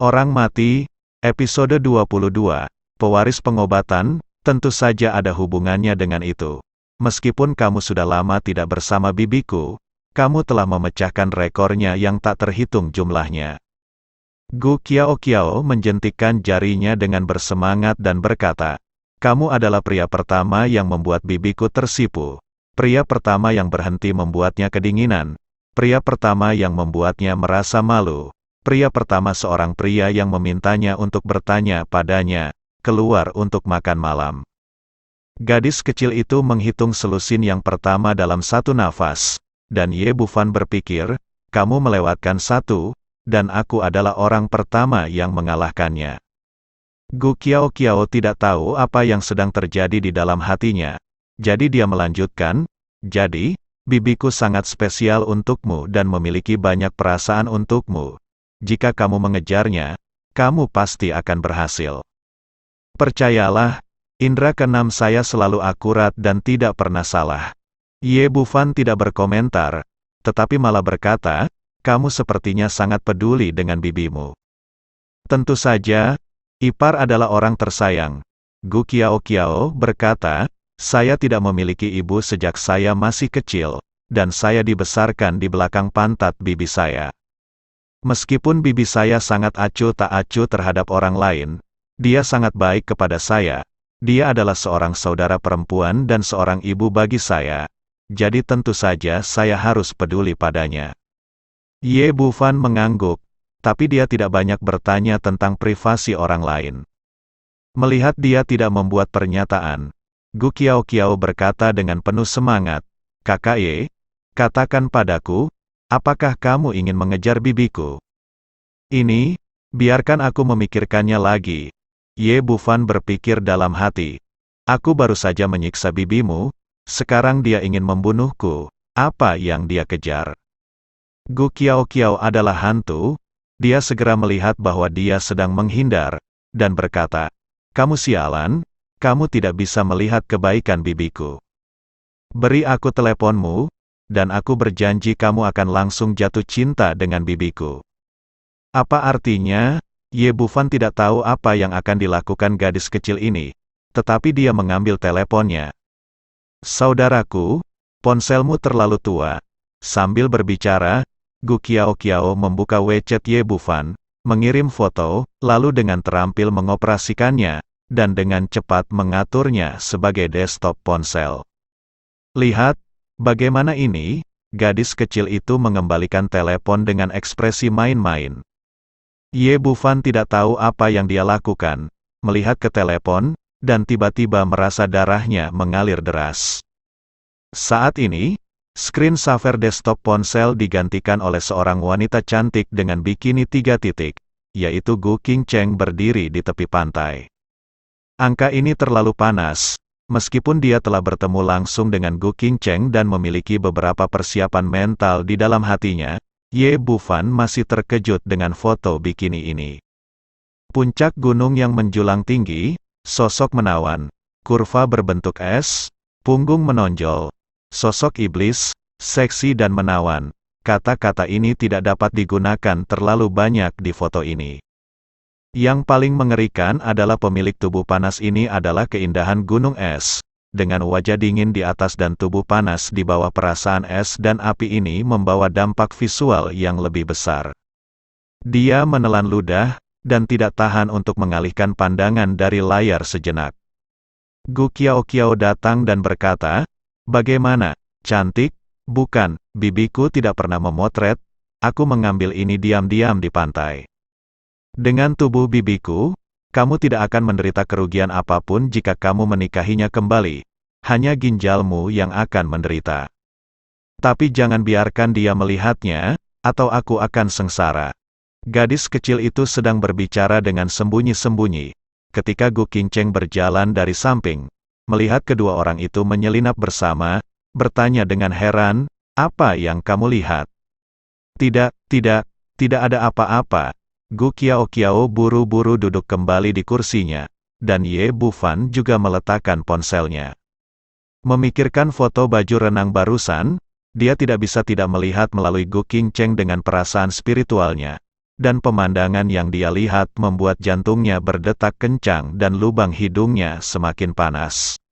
Orang mati, episode 22. Pewaris pengobatan, tentu saja ada hubungannya dengan itu. Meskipun kamu sudah lama tidak bersama bibiku, kamu telah memecahkan rekornya yang tak terhitung jumlahnya. Gu Qiaoqiao menjentikkan jarinya dengan bersemangat dan berkata, kamu adalah pria pertama yang membuat bibiku tersipu. Pria pertama yang berhenti membuatnya kedinginan. Pria pertama yang membuatnya merasa malu. Pria pertama seorang pria yang memintanya untuk bertanya padanya, keluar untuk makan malam. Gadis kecil itu menghitung selusin yang pertama dalam satu nafas, dan Ye Bufan berpikir, kamu melewatkan satu, dan aku adalah orang pertama yang mengalahkannya. Gu Qiaoqiao tidak tahu apa yang sedang terjadi di dalam hatinya. Jadi dia melanjutkan, jadi, bibiku sangat spesial untukmu dan memiliki banyak perasaan untukmu. Jika kamu mengejarnya, kamu pasti akan berhasil. Percayalah, indera keenam saya selalu akurat dan tidak pernah salah. Ye Bufan tidak berkomentar, tetapi malah berkata, kamu sepertinya sangat peduli dengan bibimu. Tentu saja, ipar adalah orang tersayang. Gu Qiaoqiao berkata, saya tidak memiliki ibu sejak saya masih kecil, dan saya dibesarkan di belakang pantat bibi saya. Meskipun bibi saya sangat acuh tak acuh terhadap orang lain, dia sangat baik kepada saya. Dia adalah seorang saudara perempuan dan seorang ibu bagi saya. Jadi tentu saja saya harus peduli padanya. Ye Bufan mengangguk, tapi dia tidak banyak bertanya tentang privasi orang lain. Melihat dia tidak membuat pernyataan, Gu Qiaoqiao berkata dengan penuh semangat, Kakak Ye, katakan padaku, apakah kamu ingin mengejar bibiku? Ini, biarkan aku memikirkannya lagi. Ye Bufan berpikir dalam hati. Aku baru saja menyiksa bibimu, sekarang dia ingin membunuhku. Apa yang dia kejar? Gu Qiaoqiao adalah hantu. Dia segera melihat bahwa dia sedang menghindar, dan berkata, kamu sialan, kamu tidak bisa melihat kebaikan bibiku. Beri aku teleponmu, dan aku berjanji kamu akan langsung jatuh cinta dengan bibiku. Apa artinya? Ye Bufan tidak tahu apa yang akan dilakukan gadis kecil ini, tetapi dia mengambil teleponnya. Saudaraku, ponselmu terlalu tua. Sambil berbicara, Gu Qiaoqiao membuka WeChat Ye Bufan, mengirim foto, lalu dengan terampil mengoperasikannya, dan dengan cepat mengaturnya sebagai desktop ponsel. Lihat, bagaimana ini? Gadis kecil itu mengembalikan telepon dengan ekspresi main-main. Ye Bufan tidak tahu apa yang dia lakukan, melihat ke telepon, dan tiba-tiba merasa darahnya mengalir deras. Saat ini, screensaver desktop ponsel digantikan oleh seorang wanita cantik dengan bikini 3 titik, yaitu Gu Qingcheng berdiri di tepi pantai. Angka ini terlalu panas. Meskipun dia telah bertemu langsung dengan Gu Qingcheng dan memiliki beberapa persiapan mental di dalam hatinya, Ye Bufan masih terkejut dengan foto bikini ini. Puncak gunung yang menjulang tinggi, sosok menawan, kurva berbentuk es, punggung menonjol, sosok iblis, seksi dan menawan. Kata-kata ini tidak dapat digunakan terlalu banyak di foto ini. Yang paling mengerikan adalah pemilik tubuh panas ini adalah keindahan gunung es. Dengan wajah dingin di atas dan tubuh panas di bawah, perasaan es dan api ini membawa dampak visual yang lebih besar. Dia menelan ludah, dan tidak tahan untuk mengalihkan pandangan dari layar sejenak. Gu Qiaoqiao datang dan berkata, bagaimana, cantik? Bukan, bibiku tidak pernah memotret, aku mengambil ini diam-diam di pantai. Dengan tubuh bibiku, kamu tidak akan menderita kerugian apapun jika kamu menikahinya kembali. Hanya ginjalmu yang akan menderita. Tapi jangan biarkan dia melihatnya, atau aku akan sengsara. Gadis kecil itu sedang berbicara dengan sembunyi-sembunyi. Ketika Gu Qingcheng berjalan dari samping, melihat kedua orang itu menyelinap bersama, bertanya dengan heran, apa yang kamu lihat? Tidak ada apa-apa. Gu Qiaoqiao buru-buru duduk kembali di kursinya, dan Ye Bufan juga meletakkan ponselnya. Memikirkan foto baju renang barusan, dia tidak bisa tidak melihat melalui Gu Qingcheng dengan perasaan spiritualnya. dan pemandangan yang dia lihat membuat jantungnya berdetak kencang dan lubang hidungnya semakin panas.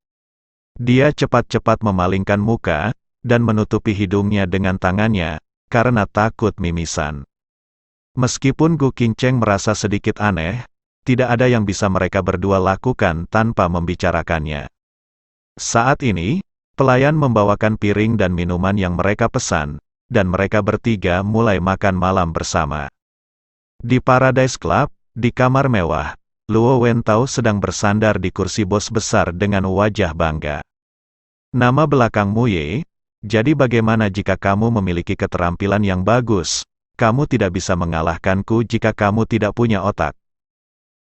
Dia cepat-cepat memalingkan muka, dan menutupi hidungnya dengan tangannya, karena takut mimisan. Meskipun Gu Qingcheng merasa sedikit aneh, tidak ada yang bisa mereka berdua lakukan tanpa membicarakannya. Saat ini, pelayan membawakan piring dan minuman yang mereka pesan, dan mereka bertiga mulai makan malam bersama. Di Paradise Club, di kamar mewah, Luo Wentao sedang bersandar di kursi bos besar dengan wajah bangga. Nama belakangmu Ye, jadi bagaimana jika kamu memiliki keterampilan yang bagus? Kamu tidak bisa mengalahkanku jika kamu tidak punya otak.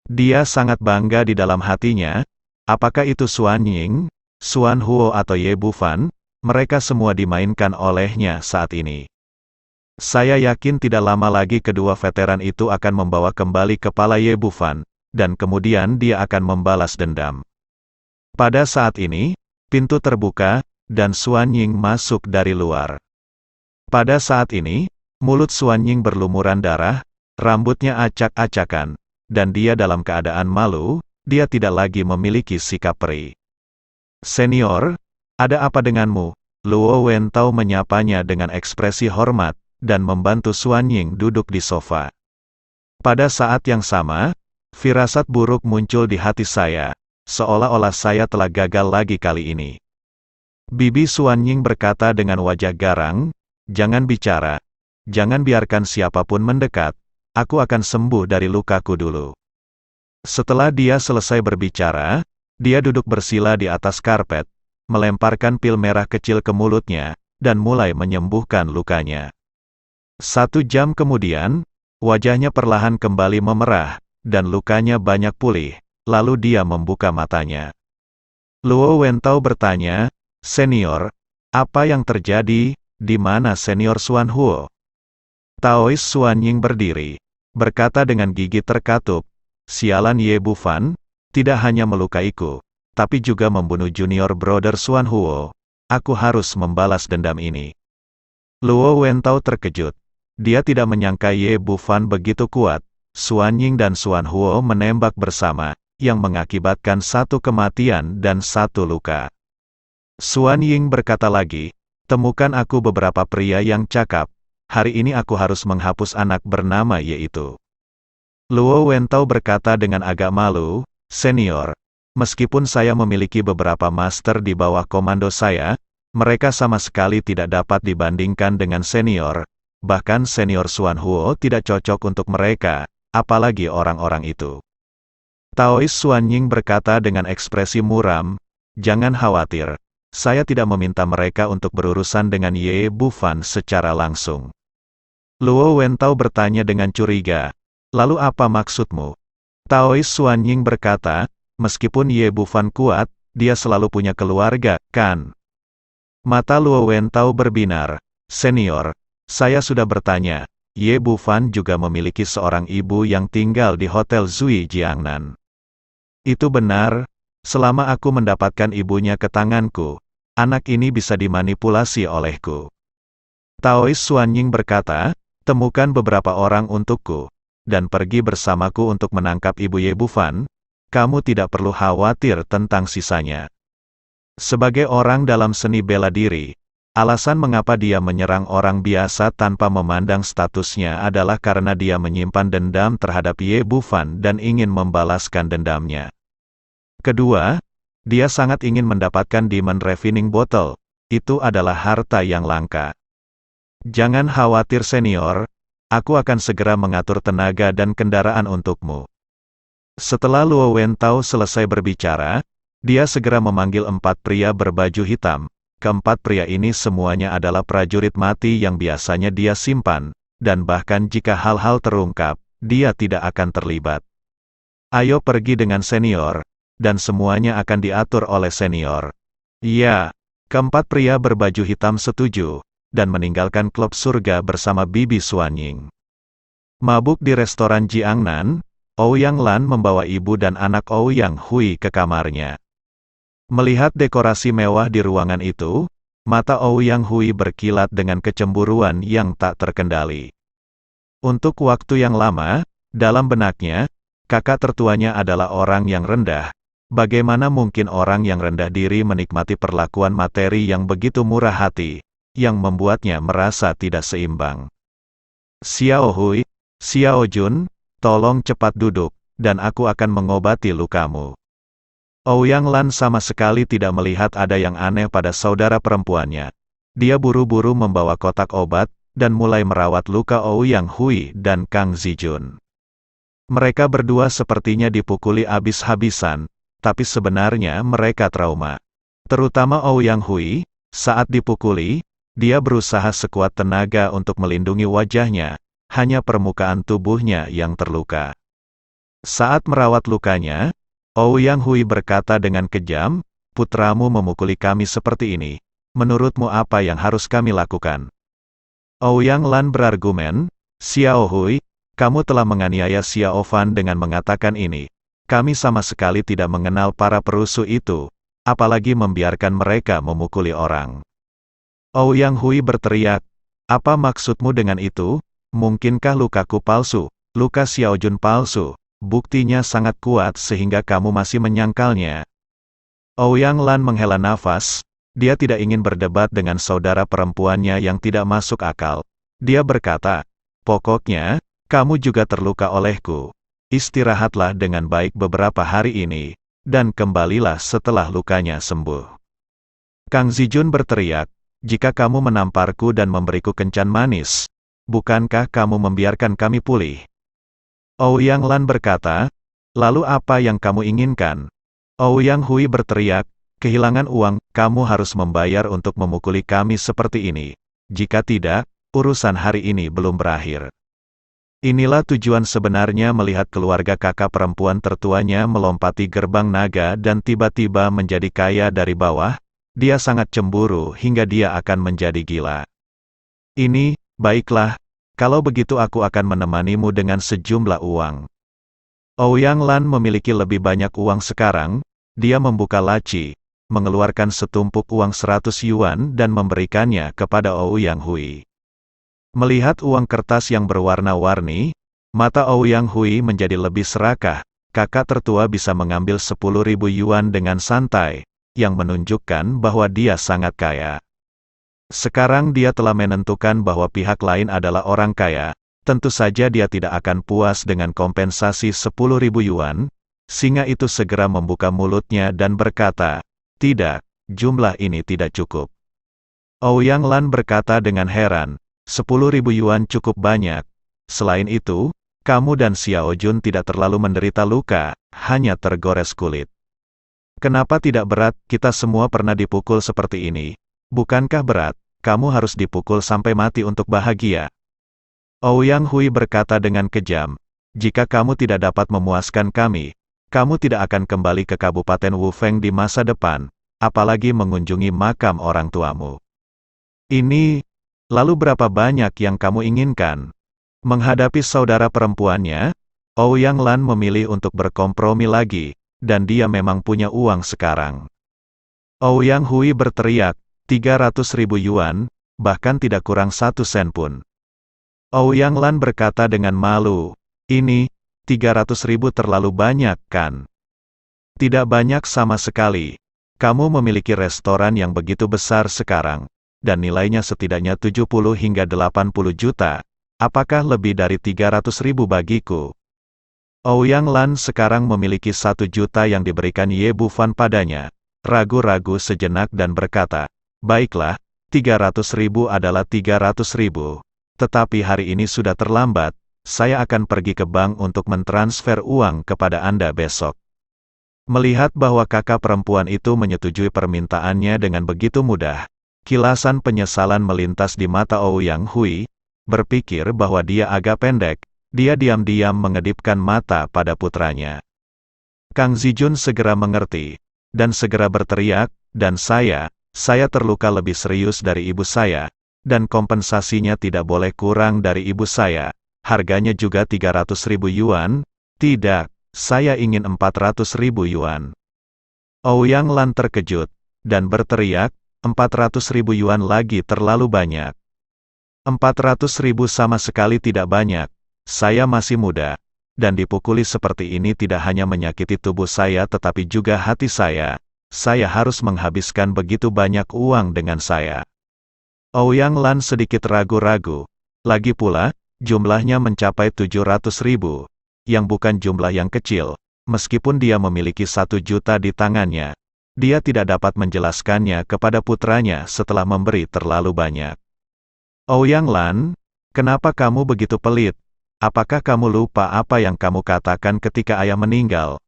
Dia sangat bangga di dalam hatinya. Apakah itu Xuan Ying, Xuan Huo atau Ye Bufan? Mereka semua dimainkan olehnya saat ini. Saya yakin tidak lama lagi kedua veteran itu akan membawa kembali kepala Ye Bufan, dan kemudian dia akan membalas dendam. Pada saat ini, pintu terbuka, dan Xuan Ying masuk dari luar. Pada saat ini, mulut Xuan Ying berlumuran darah, rambutnya acak-acakan, dan dia dalam keadaan malu. Dia tidak lagi memiliki sikap peri. "Senior, ada apa denganmu?" Luo Wentao menyapanya dengan ekspresi hormat, dan membantu Xuan Ying duduk di sofa. Pada saat yang sama, firasat buruk muncul di hati saya, seolah-olah saya telah gagal lagi kali ini. Bibi Xuan Ying berkata dengan wajah garang, "Jangan bicara. Jangan biarkan siapapun mendekat. Aku akan sembuh dari lukaku dulu." Setelah dia selesai berbicara, dia duduk bersila di atas karpet, melemparkan pil merah kecil ke mulutnya, dan mulai menyembuhkan lukanya. 1 jam kemudian, wajahnya perlahan kembali memerah, dan lukanya banyak pulih, lalu dia membuka matanya. Luo Wentao bertanya, "Senior, apa yang terjadi? Di mana Senior Xuan Huo?" Taois Xuan Ying berdiri, berkata dengan gigi terkatup, "Sialan Ye Bufan, tidak hanya melukaiku, tapi juga membunuh junior brother Xuan Huo. Aku harus membalas dendam ini." Luo Wentao terkejut. Dia tidak menyangka Ye Bufan begitu kuat. Xuan Ying dan Xuan Huo menembak bersama, yang mengakibatkan 1 kematian dan 1 luka. Xuan Ying berkata lagi, "Temukan aku beberapa pria yang cakap. Hari ini aku harus menghapus anak bernama Ye itu." Luo Wentao berkata dengan agak malu, "Senior, meskipun saya memiliki beberapa master di bawah komando saya, mereka sama sekali tidak dapat dibandingkan dengan senior. Bahkan senior Xuan Huo tidak cocok untuk mereka, apalagi orang-orang itu." Taois Xuan Ying berkata dengan ekspresi muram, "Jangan khawatir. Saya tidak meminta mereka untuk berurusan dengan Ye Bufan secara langsung." Luo Wentao bertanya dengan curiga, "Lalu apa maksudmu?" Taois Xuan Ying berkata, "Meskipun Ye Bufan kuat, dia selalu punya keluarga, kan?" Mata Luo Wentao berbinar, "Senior, saya sudah bertanya. Ye Bufan juga memiliki seorang ibu yang tinggal di Hotel Zui Jiangnan." "Itu benar. Selama aku mendapatkan ibunya ke tanganku, anak ini bisa dimanipulasi olehku." Taois Xuan Ying berkata, "Temukan beberapa orang untukku, dan pergi bersamaku untuk menangkap ibu Ye Bufan. Kamu tidak perlu khawatir tentang sisanya." Sebagai orang dalam seni bela diri, alasan mengapa dia menyerang orang biasa tanpa memandang statusnya adalah karena dia menyimpan dendam terhadap Ye Bufan dan ingin membalaskan dendamnya. Kedua, dia sangat ingin mendapatkan Demon Refining Bottle. Itu adalah harta yang langka. "Jangan khawatir senior, aku akan segera mengatur tenaga dan kendaraan untukmu." Setelah Luo Wentao selesai berbicara, dia segera memanggil 4 pria berbaju hitam. Keempat pria ini semuanya adalah prajurit mati yang biasanya dia simpan, dan bahkan jika hal-hal terungkap, dia tidak akan terlibat. "Ayo pergi dengan senior, dan semuanya akan diatur oleh senior." "Ya." Keempat pria berbaju hitam setuju, dan meninggalkan klub surga bersama Bibi Xuan Ying. Mabuk di restoran Jiangnan, Ouyang Lan membawa ibu dan anak Ouyang Hui ke kamarnya. Melihat dekorasi mewah di ruangan itu, mata Ouyang Hui berkilat dengan kecemburuan yang tak terkendali. Untuk waktu yang lama, dalam benaknya, kakak tertuanya adalah orang yang rendah. Bagaimana mungkin orang yang rendah diri menikmati perlakuan materi yang begitu murah hati, yang membuatnya merasa tidak seimbang? Xiao Hui, Xiao Jun, tolong cepat duduk, dan aku akan mengobati lukamu. Ouyang Lan sama sekali tidak melihat ada yang aneh pada saudara perempuannya. Dia buru-buru membawa kotak obat, dan mulai merawat luka Ouyang Hui dan Kang Zijun. Mereka berdua sepertinya dipukuli habis-habisan, tapi sebenarnya mereka trauma. Terutama Ouyang Hui, saat dipukuli, dia berusaha sekuat tenaga untuk melindungi wajahnya, hanya permukaan tubuhnya yang terluka. Saat merawat lukanya, Ouyang Hui berkata dengan kejam, "Putramu memukuli kami seperti ini. Menurutmu apa yang harus kami lakukan?" Ouyang Lan berargumen, "Xiao Hui, kamu telah menganiaya Xiao Fan dengan mengatakan ini. Kami sama sekali tidak mengenal para perusuh itu, apalagi membiarkan mereka memukuli orang." Ouyang Hui berteriak, "Apa maksudmu dengan itu? Mungkinkah lukaku palsu, luka Xiao Jun palsu? Buktinya sangat kuat sehingga kamu masih menyangkalnya." Ouyang Lan menghela nafas, dia tidak ingin berdebat dengan saudara perempuannya yang tidak masuk akal. Dia berkata, "Pokoknya, kamu juga terluka olehku. Istirahatlah dengan baik beberapa hari ini, dan kembalilah setelah lukanya sembuh." Kang Zijun berteriak, "Jika kamu menamparku dan memberiku kencan manis, bukankah kamu membiarkan kami pulih?" Ouyang Lan berkata, "Lalu apa yang kamu inginkan?" Ouyang Hui berteriak, "Kehilangan uang, kamu harus membayar untuk memukuli kami seperti ini. Jika tidak, urusan hari ini belum berakhir." Inilah tujuan sebenarnya melihat keluarga kakak perempuan tertuanya melompati gerbang naga dan tiba-tiba menjadi kaya dari bawah. Dia sangat cemburu hingga dia akan menjadi gila. "Ini, baiklah, kalau begitu aku akan menemanimu dengan sejumlah uang." Ouyang Lan memiliki lebih banyak uang sekarang. Dia membuka laci, mengeluarkan setumpuk uang 100 yuan dan memberikannya kepada Ouyang Hui. Melihat uang kertas yang berwarna-warni, mata Ouyang Hui menjadi lebih serakah. Kakak tertua bisa mengambil 10.000 yuan dengan santai, yang menunjukkan bahwa dia sangat kaya. Sekarang dia telah menentukan bahwa pihak lain adalah orang kaya. Tentu saja dia tidak akan puas dengan kompensasi 10.000 yuan. Singa itu segera membuka mulutnya dan berkata, "Tidak, jumlah ini tidak cukup." Ouyang Lan berkata dengan heran, 10.000 yuan cukup banyak. Selain itu, kamu dan Xiao Jun tidak terlalu menderita luka, hanya tergores kulit. Kenapa tidak berat? Kita semua pernah dipukul seperti ini. Bukankah berat? Kamu harus dipukul sampai mati untuk bahagia. Ouyang Hui berkata dengan kejam, "Jika kamu tidak dapat memuaskan kami, kamu tidak akan kembali ke Kabupaten Wufeng di masa depan, apalagi mengunjungi makam orang tuamu. Ini, lalu berapa banyak yang kamu inginkan?" Menghadapi saudara perempuannya, Ouyang Lan memilih untuk berkompromi lagi, dan dia memang punya uang sekarang. Ouyang Hui berteriak, 300.000 yuan, bahkan tidak kurang 1 sen pun. Ouyang Lan berkata dengan malu, "Ini, 300.000 terlalu banyak, kan?" "Tidak banyak sama sekali. Kamu memiliki restoran yang begitu besar sekarang, dan nilainya setidaknya 70 hingga 80 juta. Apakah lebih dari 300.000 bagiku?" Ouyang Lan sekarang memiliki 1 juta yang diberikan Ye Bufan padanya. Ragu-ragu sejenak dan berkata, "Baiklah, 300.000 adalah 300.000. Tetapi hari ini sudah terlambat, saya akan pergi ke bank untuk mentransfer uang kepada Anda besok." Melihat bahwa kakak perempuan itu menyetujui permintaannya dengan begitu mudah, kilasan penyesalan melintas di mata Ouyang Hui. Berpikir bahwa dia agak pendek, dia diam-diam mengedipkan mata pada putranya. Kang Zijun segera mengerti, dan segera berteriak, "Dan saya terluka lebih serius dari ibu saya, dan kompensasinya tidak boleh kurang dari ibu saya. Harganya juga 300.000 yuan, tidak, saya ingin 400.000 yuan." Ouyang Lan terkejut, dan berteriak, 400.000 yuan lagi terlalu banyak. 400.000 sama sekali tidak banyak. Saya masih muda. Dan dipukuli seperti ini tidak hanya menyakiti tubuh saya tetapi juga hati saya. Saya harus menghabiskan begitu banyak uang dengan saya. Ouyang Lan sedikit ragu-ragu. Lagi pula, jumlahnya mencapai 700.000. Yang bukan jumlah yang kecil. Meskipun dia memiliki 1 juta di tangannya. Dia tidak dapat menjelaskannya kepada putranya setelah memberi terlalu banyak. Ouyang Lan, kenapa kamu begitu pelit? Apakah kamu lupa apa yang kamu katakan ketika ayah meninggal?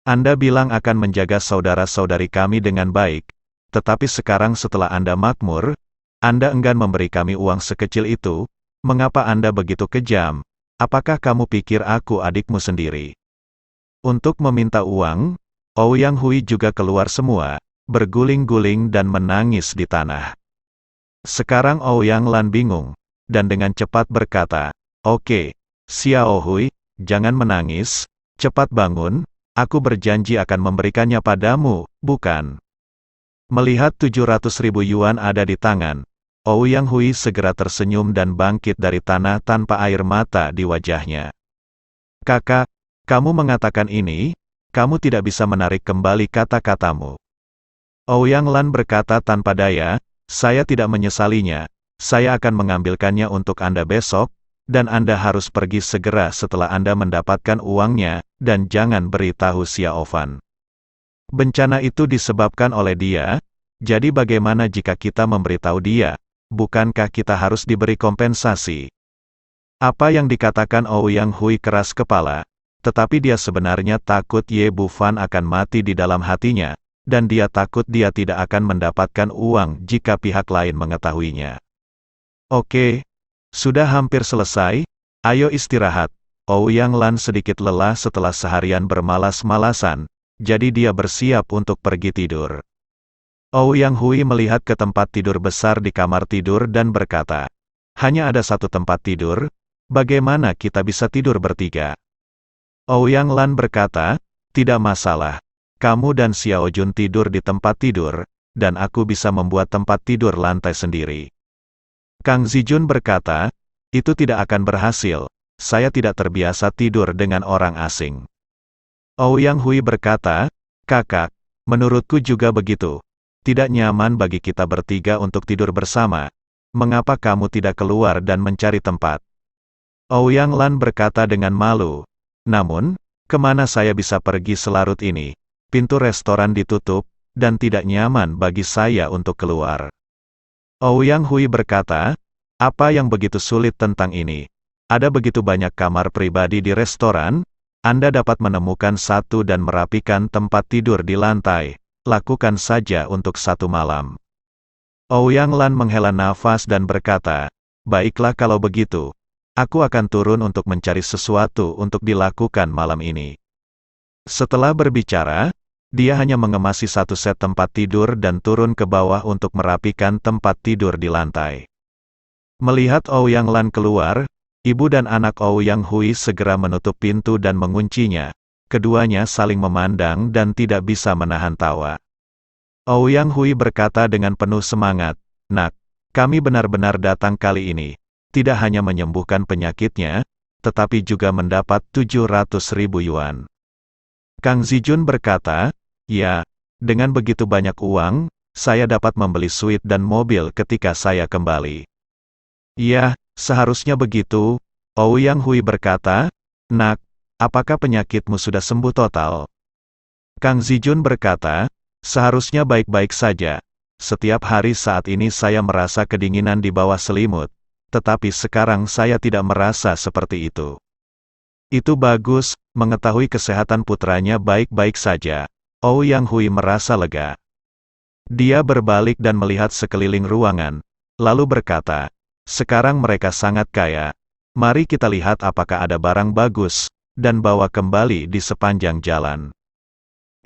Anda bilang akan menjaga saudara-saudari kami dengan baik, tetapi sekarang setelah Anda makmur, Anda enggan memberi kami uang sekecil itu. Mengapa Anda begitu kejam? Apakah kamu pikir aku adikmu sendiri? Untuk meminta uang, Ouyang Hui juga keluar semua, berguling-guling dan menangis di tanah. Sekarang Ouyang Lan bingung, dan dengan cepat berkata, "Oke, Xiao Hui, jangan menangis, cepat bangun, aku berjanji akan memberikannya padamu, bukan?" Melihat 700.000 yuan ada di tangan, Ouyang Hui segera tersenyum dan bangkit dari tanah tanpa air mata di wajahnya. "Kakak, kamu mengatakan ini, kamu tidak bisa menarik kembali kata-katamu." Ouyang Lan berkata tanpa daya, "Saya tidak menyesalinya, saya akan mengambilkannya untuk Anda besok, dan Anda harus pergi segera setelah Anda mendapatkan uangnya, dan jangan beritahu Xiao Fan. Bencana itu disebabkan oleh dia, jadi bagaimana jika kita memberitahu dia? Bukankah kita harus diberi kompensasi?" Apa yang dikatakan Ouyang Hui keras kepala, tetapi dia sebenarnya takut Ye Bufan akan mati di dalam hatinya, dan dia takut dia tidak akan mendapatkan uang jika pihak lain mengetahuinya. "Oke, sudah hampir selesai, ayo istirahat." Ouyang Lan sedikit lelah setelah seharian bermalas-malasan, jadi dia bersiap untuk pergi tidur. Ouyang Hui melihat ke tempat tidur besar di kamar tidur dan berkata, "Hanya ada satu tempat tidur, bagaimana kita bisa tidur bertiga?" Ouyang Lan berkata, "Tidak masalah. Kamu dan Xiao Jun tidur di tempat tidur, dan aku bisa membuat tempat tidur lantai sendiri." Kang Zijun berkata, "Itu tidak akan berhasil, saya tidak terbiasa tidur dengan orang asing." Ouyang Hui berkata, "Kakak, menurutku juga begitu. Tidak nyaman bagi kita bertiga untuk tidur bersama. Mengapa kamu tidak keluar dan mencari tempat?" Ouyang Lan berkata dengan malu, "Namun, kemana saya bisa pergi selarut ini? Pintu restoran ditutup, dan tidak nyaman bagi saya untuk keluar." Ouyang Hui berkata, "Apa yang begitu sulit tentang ini? Ada begitu banyak kamar pribadi di restoran, Anda dapat menemukan satu dan merapikan tempat tidur di lantai, lakukan saja untuk 1 malam." Ouyang Lan menghela nafas dan berkata, "Baiklah kalau begitu, aku akan turun untuk mencari sesuatu untuk dilakukan malam ini." Setelah berbicara, dia hanya mengemasi 1 set tempat tidur dan turun ke bawah untuk merapikan tempat tidur di lantai. Melihat Ouyang Lan keluar, ibu dan anak Ouyang Hui segera menutup pintu dan menguncinya. Keduanya saling memandang dan tidak bisa menahan tawa. Ouyang Hui berkata dengan penuh semangat, "Nak, kami benar-benar datang kali ini, tidak hanya menyembuhkan penyakitnya, tetapi juga mendapat 700.000 yuan." Kang Zijun berkata, "Ya, dengan begitu banyak uang, saya dapat membeli suite dan mobil ketika saya kembali." "Ya, seharusnya begitu." Ouyang Hui berkata, "Nak, apakah penyakitmu sudah sembuh total?" Kang Zijun berkata, "Seharusnya baik-baik saja. Setiap hari saat ini saya merasa kedinginan di bawah selimut, tetapi sekarang saya tidak merasa seperti itu." "Itu bagus, mengetahui kesehatan putranya baik-baik saja." Ouyang Hui merasa lega. Dia berbalik dan melihat sekeliling ruangan, lalu berkata, "Sekarang mereka sangat kaya. Mari kita lihat apakah ada barang bagus, dan bawa kembali di sepanjang jalan."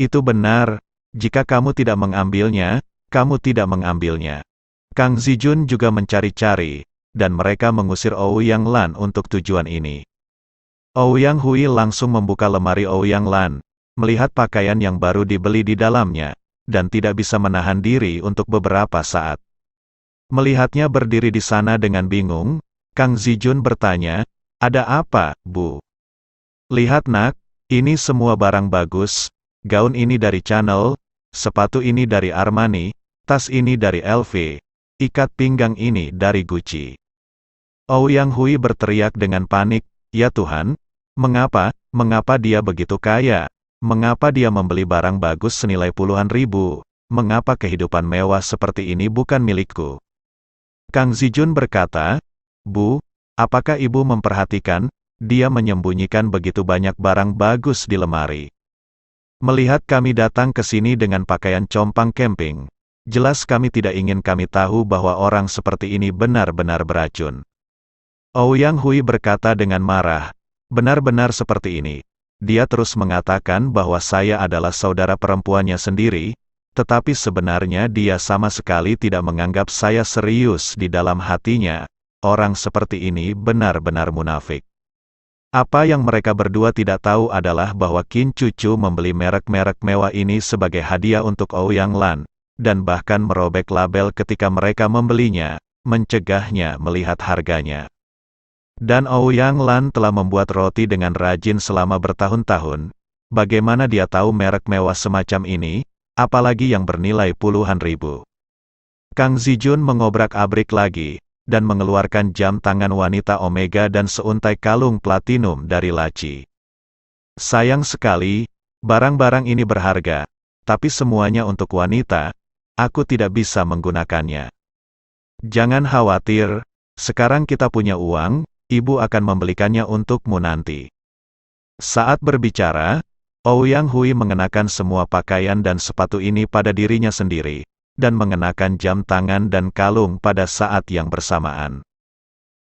"Itu benar, jika kamu tidak mengambilnya, kamu tidak mengambilnya." Kang Zijun juga mencari-cari, dan mereka mengusir Ouyang Lan untuk tujuan ini. Ouyang Hui langsung membuka lemari Ouyang Lan, melihat pakaian yang baru dibeli di dalamnya, dan tidak bisa menahan diri untuk beberapa saat. Melihatnya berdiri di sana dengan bingung, Kang Zijun bertanya, "Ada apa, Bu?" "Lihat nak, ini semua barang bagus, gaun ini dari Chanel, sepatu ini dari Armani, tas ini dari LV, ikat pinggang ini dari Gucci." Ouyang Hui berteriak dengan panik, "Ya Tuhan, mengapa dia begitu kaya? Mengapa dia membeli barang bagus senilai puluhan ribu? Mengapa kehidupan mewah seperti ini bukan milikku?" Kang Zijun berkata, "Bu, apakah ibu memperhatikan, dia menyembunyikan begitu banyak barang bagus di lemari. Melihat kami datang ke sini dengan pakaian compang camping, jelas kami tidak ingin kami tahu bahwa orang seperti ini benar-benar beracun." Ouyang Hui berkata dengan marah, "Benar-benar seperti ini. Dia terus mengatakan bahwa saya adalah saudara perempuannya sendiri, tetapi sebenarnya dia sama sekali tidak menganggap saya serius di dalam hatinya. Orang seperti ini benar-benar munafik." Apa yang mereka berdua tidak tahu adalah bahwa Qin Cucu membeli merek-merek mewah ini sebagai hadiah untuk Ouyang Lan, dan bahkan merobek label ketika mereka membelinya, mencegahnya melihat harganya. Dan Ouyang Lan telah membuat roti dengan rajin selama bertahun-tahun. Bagaimana dia tahu merek mewah semacam ini, apalagi yang bernilai puluhan ribu? Kang Zijun mengobrak-abrik lagi, dan mengeluarkan jam tangan wanita Omega dan seuntai kalung platinum dari laci. "Sayang sekali, barang-barang ini berharga, tapi semuanya untuk wanita, aku tidak bisa menggunakannya. Jangan khawatir, sekarang kita punya uang, ibu akan membelikannya untukmu nanti." Saat berbicara, Ouyang Hui mengenakan semua pakaian dan sepatu ini pada dirinya sendiri, dan mengenakan jam tangan dan kalung pada saat yang bersamaan.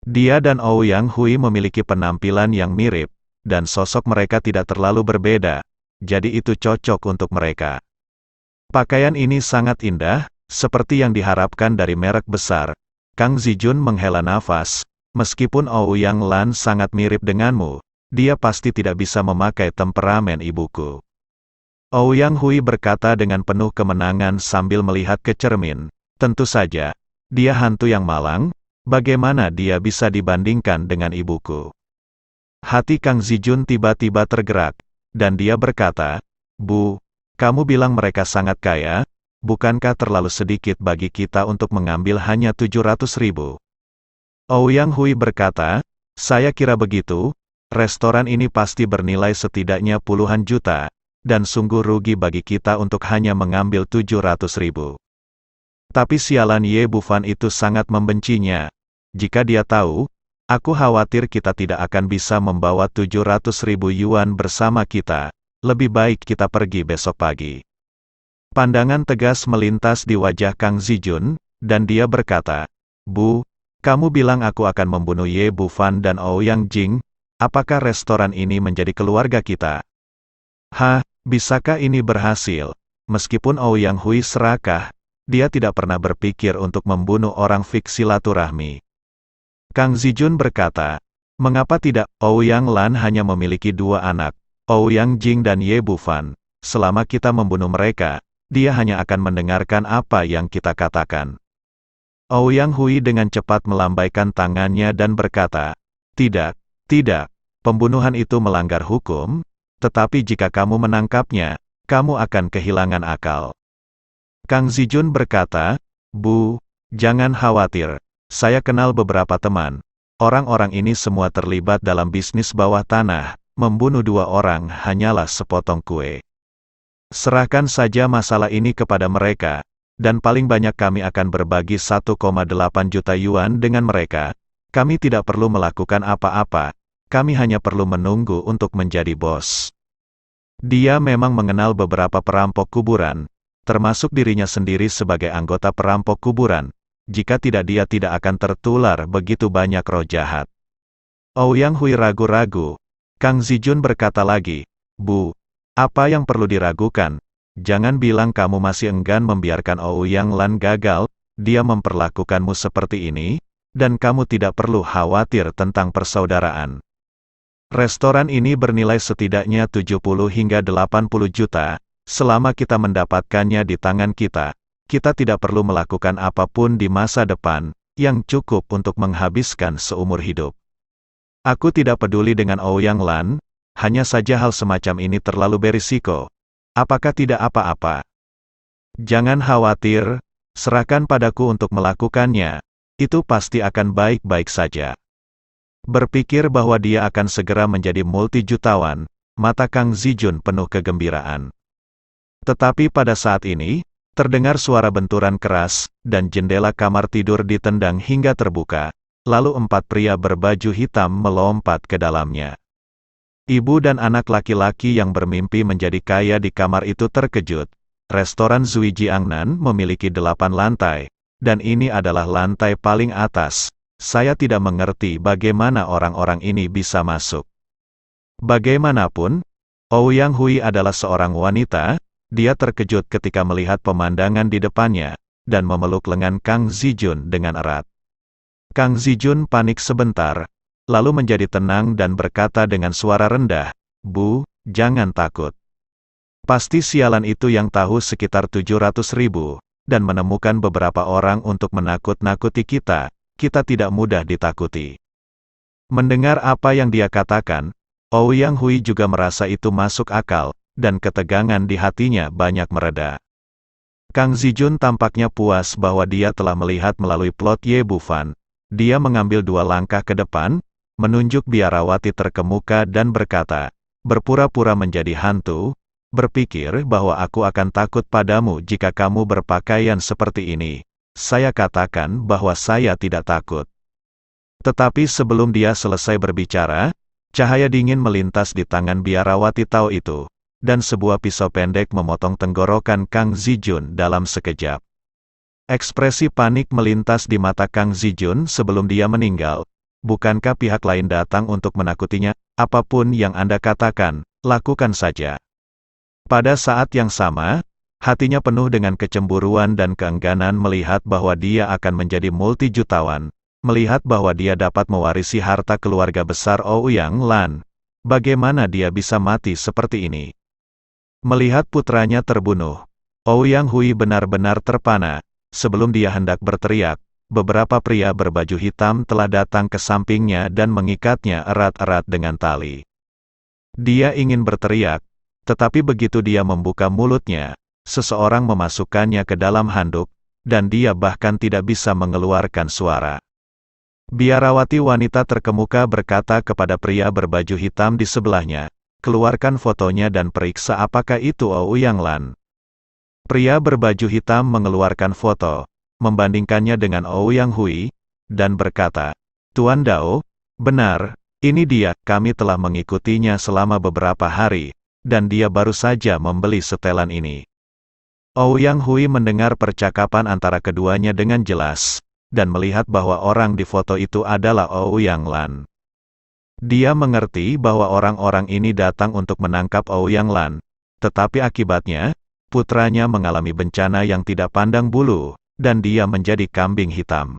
Dia dan Ouyang Hui memiliki penampilan yang mirip, dan sosok mereka tidak terlalu berbeda, jadi itu cocok untuk mereka. Pakaian ini sangat indah, seperti yang diharapkan dari merek besar. Kang Zijun menghela nafas, "Meskipun Ouyang Lan sangat mirip denganmu, dia pasti tidak bisa memakai temperamen ibuku." Ouyang Hui berkata dengan penuh kemenangan sambil melihat ke cermin, "Tentu saja, dia hantu yang malang, bagaimana dia bisa dibandingkan dengan ibuku?" Hati Kang Zijun tiba-tiba tergerak, dan dia berkata, "Bu, kamu bilang mereka sangat kaya, bukankah terlalu sedikit bagi kita untuk mengambil hanya 700 ribu? Ouyang Hui berkata, "Saya kira begitu. Restoran ini pasti bernilai setidaknya puluhan juta, dan sungguh rugi bagi kita untuk hanya mengambil 700 ribu. Tapi sialan Ye Bufan itu sangat membencinya. Jika dia tahu, aku khawatir kita tidak akan bisa membawa 700 ribu yuan bersama kita. Lebih baik kita pergi besok pagi." Pandangan tegas melintas di wajah Kang Zijun, dan dia berkata, "Bu, kamu bilang aku akan membunuh Ye Bufan dan Ouyang Jing. Apakah restoran ini menjadi keluarga kita? Bisakah ini berhasil?" Meskipun Ouyang Hui serakah, dia tidak pernah berpikir untuk membunuh orang fiksi silaturahmi. Kang Zijun berkata, "Mengapa tidak? Ouyang Lan hanya memiliki 2 anak, Ouyang Jing dan Ye Bufan. Selama kita membunuh mereka, dia hanya akan mendengarkan apa yang kita katakan." Ouyang Hui dengan cepat melambaikan tangannya dan berkata, Tidak, pembunuhan itu melanggar hukum, tetapi jika kamu menangkapnya, kamu akan kehilangan akal." Kang Zijun berkata, "Bu, jangan khawatir, saya kenal beberapa teman. Orang-orang ini semua terlibat dalam bisnis bawah tanah, membunuh 2 orang hanyalah sepotong kue. Serahkan saja masalah ini kepada mereka, dan paling banyak kami akan berbagi 1,8 juta yuan dengan mereka. Kami tidak perlu melakukan apa-apa. Kami hanya perlu menunggu untuk menjadi bos." Dia memang mengenal beberapa perampok kuburan, termasuk dirinya sendiri sebagai anggota perampok kuburan. Jika tidak, dia tidak akan tertular begitu banyak roh jahat. Ouyang Hui ragu-ragu. Kang Zijun berkata lagi, "Bu, apa yang perlu diragukan? Jangan bilang kamu masih enggan membiarkan Ouyang Lan gagal. Dia memperlakukanmu seperti ini, dan kamu tidak perlu khawatir tentang persaudaraan. Restoran ini bernilai setidaknya 70 hingga 80 juta, selama kita mendapatkannya di tangan kita. kita tidak perlu melakukan apapun di masa depan, yang cukup untuk menghabiskan seumur hidup. Aku tidak peduli dengan Ouyang Lan, hanya saja hal semacam ini terlalu berisiko. Apakah tidak apa-apa? Jangan khawatir, serahkan padaku untuk melakukannya, itu pasti akan baik-baik saja. Berpikir bahwa dia akan segera menjadi multijutawan, mata Kang Zijun penuh kegembiraan. Tetapi pada saat ini, terdengar suara benturan keras, dan jendela kamar tidur ditendang hingga terbuka, lalu 4 pria berbaju hitam melompat ke dalamnya. Ibu dan anak laki-laki yang bermimpi menjadi kaya di kamar itu terkejut. Restoran Zui Jiangnan memiliki 8 lantai, dan ini adalah lantai paling atas. Saya tidak mengerti bagaimana orang-orang ini bisa masuk. Bagaimanapun, Ouyang Hui adalah seorang wanita, dia terkejut ketika melihat pemandangan di depannya, dan memeluk lengan Kang Zijun dengan erat. Kang Zijun panik sebentar, lalu menjadi tenang dan berkata dengan suara rendah, "Bu, jangan takut. Pasti sialan itu yang tahu sekitar 700.000, dan menemukan beberapa orang untuk menakut-nakuti kita. Kita tidak mudah ditakuti." Mendengar apa yang dia katakan, Ouyang Hui juga merasa itu masuk akal, dan ketegangan di hatinya banyak mereda. Kang Zijun tampaknya puas bahwa dia telah melihat melalui plot Ye Bufan. Dia mengambil 2 langkah ke depan, menunjuk biarawati terkemuka dan berkata, "Berpura-pura menjadi hantu, berpikir bahwa aku akan takut padamu jika kamu berpakaian seperti ini. Saya katakan bahwa saya tidak takut." Tetapi sebelum dia selesai berbicara, cahaya dingin melintas di tangan biarawati Tao itu, dan sebuah pisau pendek memotong tenggorokan Kang Zijun dalam sekejap. Ekspresi panik melintas di mata Kang Zijun sebelum dia meninggal. "Bukankah pihak lain datang untuk menakutinya? Apapun yang Anda katakan, lakukan saja." Pada saat yang sama, hatinya penuh dengan kecemburuan dan keengganan melihat bahwa dia akan menjadi multijutawan, melihat bahwa dia dapat mewarisi harta keluarga besar Ouyang Lan. Bagaimana dia bisa mati seperti ini? Melihat putranya terbunuh, Ouyang Hui benar-benar terpana. Sebelum dia hendak berteriak, beberapa pria berbaju hitam telah datang ke sampingnya dan mengikatnya erat-erat dengan tali. Dia ingin berteriak, tetapi begitu dia membuka mulutnya, seseorang memasukkannya ke dalam handuk, dan dia bahkan tidak bisa mengeluarkan suara. Biarawati wanita terkemuka berkata kepada pria berbaju hitam di sebelahnya, "Keluarkan fotonya dan periksa apakah itu Ouyang Lan." Pria berbaju hitam mengeluarkan foto, membandingkannya dengan Ouyang Hui, dan berkata, "Tuan Dao, benar, ini dia, kami telah mengikutinya selama beberapa hari, dan dia baru saja membeli setelan ini." Ouyang Hui mendengar percakapan antara keduanya dengan jelas, dan melihat bahwa orang di foto itu adalah Ouyang Lan. Dia mengerti bahwa orang-orang ini datang untuk menangkap Ouyang Lan, tetapi akibatnya, putranya mengalami bencana yang tidak pandang bulu, dan dia menjadi kambing hitam.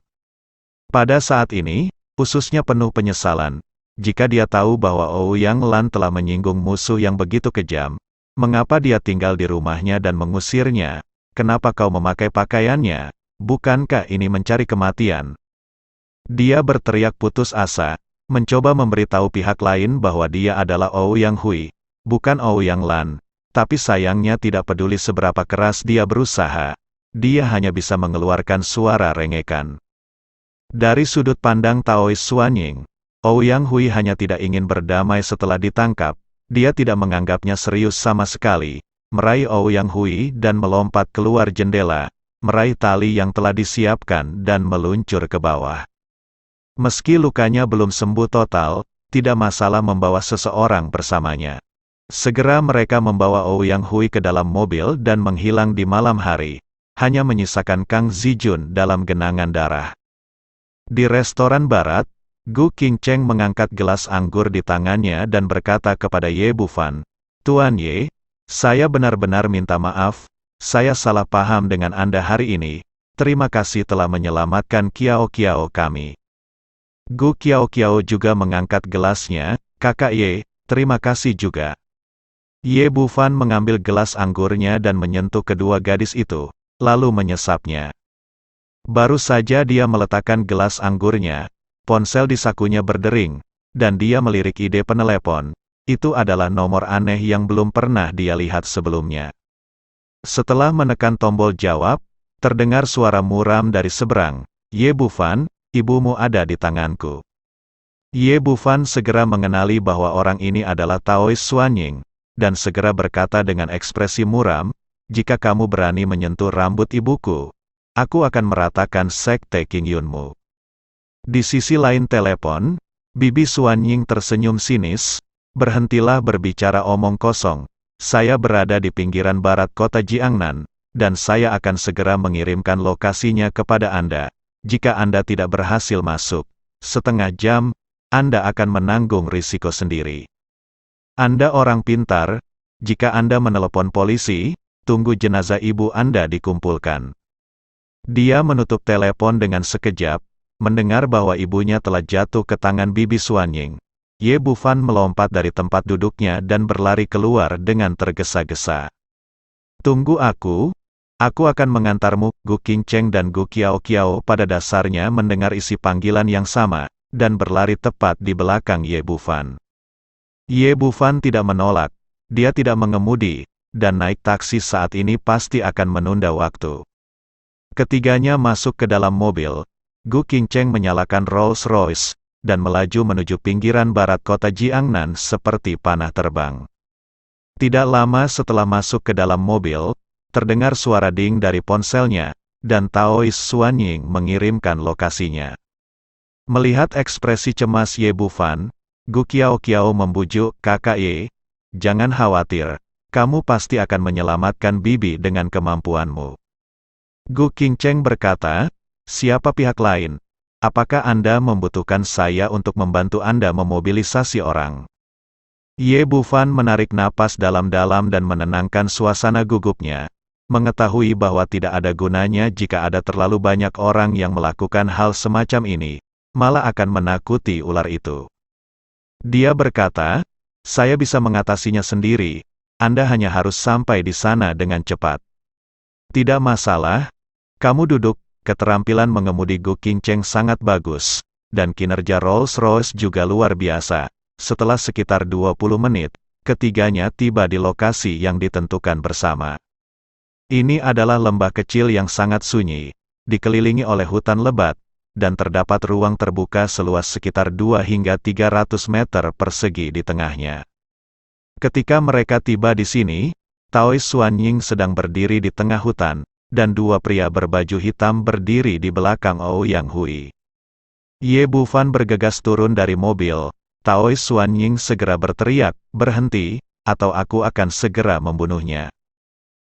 Pada saat ini, ususnya penuh penyesalan. Jika dia tahu bahwa Ouyang Lan telah menyinggung musuh yang begitu kejam, mengapa dia tinggal di rumahnya dan mengusirnya? "Kenapa kau memakai pakaiannya? Bukankah ini mencari kematian?" Dia berteriak putus asa, mencoba memberitahu pihak lain bahwa dia adalah Ouyang Hui, bukan Ouyang Lan. Tapi sayangnya tidak peduli seberapa keras dia berusaha, dia hanya bisa mengeluarkan suara rengekan. Dari sudut pandang Taois Suanying, Ouyang Hui hanya tidak ingin berdamai setelah ditangkap. Dia tidak menganggapnya serius sama sekali, meraih Ouyang Hui dan melompat keluar jendela, meraih tali yang telah disiapkan dan meluncur ke bawah. Meski lukanya belum sembuh total, tidak masalah membawa seseorang bersamanya. Segera mereka membawa Ouyang Hui ke dalam mobil dan menghilang di malam hari, hanya menyisakan Kang Zijun dalam genangan darah. Di restoran barat, Gu Qingcheng mengangkat gelas anggur di tangannya dan berkata kepada Ye Bufan, "Tuan Ye, saya benar-benar minta maaf, saya salah paham dengan Anda hari ini, terima kasih telah menyelamatkan Kiao Kiao kami." Gu Kiao Kiao juga mengangkat gelasnya, "Kakak Ye, terima kasih juga." Ye Bufan mengambil gelas anggurnya dan menyentuh kedua gadis itu, lalu menyesapnya. Baru saja dia meletakkan gelas anggurnya, ponsel di sakunya berdering, dan dia melirik ide penelepon. Itu adalah nomor aneh yang belum pernah dia lihat sebelumnya. Setelah menekan tombol jawab, terdengar suara muram dari seberang. "Ye Bufan, ibumu ada di tanganku." Ye Bufan segera mengenali bahwa orang ini adalah Taois Suanying, dan segera berkata dengan ekspresi muram, "Jika kamu berani menyentuh rambut ibuku, aku akan meratakan sekte King Yunmu." Di sisi lain telepon, Bibi Suanying tersenyum sinis, "Berhentilah berbicara omong kosong. Saya berada di pinggiran barat kota Jiangnan, dan saya akan segera mengirimkan lokasinya kepada Anda. Jika Anda tidak berhasil masuk, setengah jam, Anda akan menanggung risiko sendiri. Anda orang pintar, jika Anda menelepon polisi, tunggu jenazah ibu Anda dikumpulkan." Dia menutup telepon dengan sekejap, mendengar bahwa ibunya telah jatuh ke tangan Bibi Suanying. Ye Bufan melompat dari tempat duduknya dan berlari keluar dengan tergesa-gesa. "Tunggu aku akan mengantarmu." Gu Qingcheng dan Gu Qiao pada dasarnya mendengar isi panggilan yang sama, dan berlari tepat di belakang Ye Bufan. Ye Bufan tidak menolak, dia tidak mengemudi, dan naik taksi saat ini pasti akan menunda waktu. Ketiganya masuk ke dalam mobil. Gu Qingcheng menyalakan Rolls-Royce, dan melaju menuju pinggiran barat kota Jiangnan seperti panah terbang. Tidak lama setelah masuk ke dalam mobil, terdengar suara ding dari ponselnya, dan Taois Suanying mengirimkan lokasinya. Melihat ekspresi cemas Ye Bufan, Gu Qiao membujuk, "Kakak Ye, jangan khawatir, kamu pasti akan menyelamatkan Bibi dengan kemampuanmu." Gu Qingcheng berkata, "Siapa pihak lain? Apakah Anda membutuhkan saya untuk membantu Anda memobilisasi orang?" Ye Bufan menarik napas dalam-dalam dan menenangkan suasana gugupnya, mengetahui bahwa tidak ada gunanya jika ada terlalu banyak orang yang melakukan hal semacam ini, malah akan menakuti ular itu. Dia berkata, "Saya bisa mengatasinya sendiri, Anda hanya harus sampai di sana dengan cepat." "Tidak masalah, kamu duduk." Keterampilan mengemudi Gu Qingcheng sangat bagus, dan kinerja Rolls-Royce juga luar biasa. Setelah sekitar 20 menit, ketiganya tiba di lokasi yang ditentukan bersama. Ini adalah lembah kecil yang sangat sunyi, dikelilingi oleh hutan lebat, dan terdapat ruang terbuka seluas sekitar 2 hingga 300 meter persegi di tengahnya. Ketika mereka tiba di sini, Taois Suanying sedang berdiri di tengah hutan, dan dua pria berbaju hitam berdiri di belakang Ouyang Hui. Ye Bufan bergegas turun dari mobil. Taois Suanying segera berteriak, "Berhenti, atau aku akan segera membunuhnya."